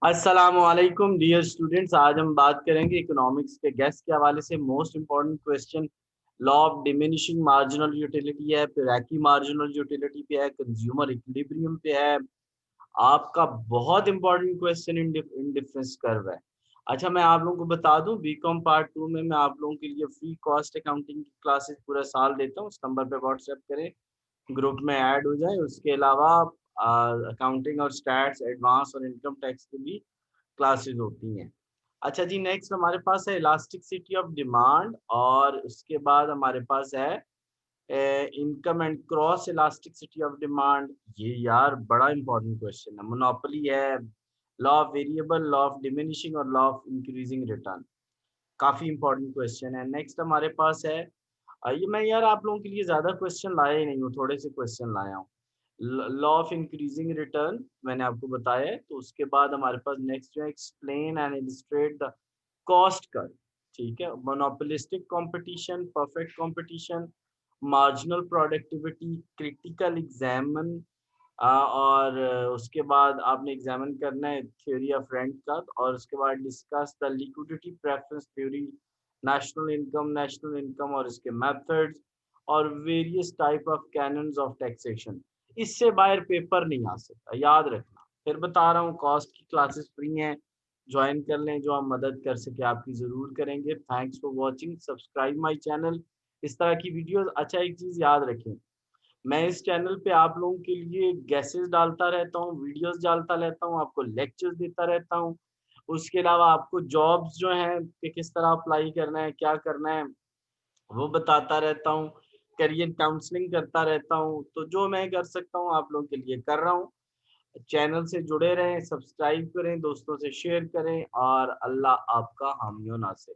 अस्सलामुअलैकुम dear students. आज हम बात करेंगे इकोनॉमिक्स के गैस के हवाले से। Most important question law of diminishing marginal utility है, पिराकी मार्जिनल यूटिलिटी पे है, कंज्यूमर इक्विलिब्रियम पे है। आपका बहुत important question in difference curve है। अच्छा, मैं आप लोगों को बता दूं, बीकॉम पार्ट 2 में मैं आप लोगों के लिए फ्री कॉस्ट अकाउंटिंग की क्लासेस पूरा साल देता हूँ। उस नंबर पे व्हाट्सएप करें, ग्रुप में ऐड हो जाए। उसके अलावा अकाउंटिंग और स्टैट्स, एडवांस और इनकम टैक्स की भी क्लासेस होती हैं। अच्छा जी, नेक्स्ट हमारे पास है इलास्टिसिटी ऑफ डिमांड, और उसके बाद हमारे पास है income and cross elasticity of demand. ये यार बड़ा इंपॉर्टेंट क्वेश्चन है। मोनोपोली है, law of variable, law of diminishing और लॉ ऑफ इंक्रीजिंग रिटर्न। काफी इंपॉर्टेंट क्वेश्चन है। नेक्स्ट हमारे पास है ये मैं यार आप लोगों के लिए ज्यादा क्वेश्चन लाया ही नहीं हूँ, थोड़े से क्वेश्चन लाया हूँ। लॉ ऑफ इंक्रीजिंग रिटर्न मैंने आपको बताया है। तो उसके बाद हमारे पास नेक्स्ट जो है, explain and illustrate the cost curve. ठीक है, monopolistic competition, perfect competition, marginal productivity, critical examine, और उसके बाद आपने एग्जामिन करना है थ्योरी ऑफ रेंट का। और उसके बाद discuss the liquidity preference theory, national income और इसके मेथड्स, और various type of cannons of taxation. इससे बाहर पेपर नहीं आ सकता, याद रखना। फिर बता रहा हूँ, कॉस्ट की क्लासेस फ्री हैं, ज्वाइन कर लें। जो हम मदद कर सके आपकी ज़रूर करेंगे। Thanks for watching, subscribe my channel. इस तरह की वीडियोस। अच्छा, एक चीज़ याद रखें, मैं इस चैनल पे आप लोगों के लिए गैसेस डालता रहता हूँ, वीडियोस डालता रहता हूँ, आपको लेक्चर्स देता रहता हूँ। उसके अलावा आपको जॉब्स जो हैं कि किस तरह अप्लाई करना है, क्या करना है, वो बताता रहता हूँ। करियर काउंसलिंग करता रहता हूँ। तो जो मैं कर सकता हूँ आप लोगों के लिए कर रहा हूँ। चैनल से जुड़े रहें, सब्सक्राइब करें, दोस्तों से शेयर करें, और अल्लाह आपका हामी व नासिर।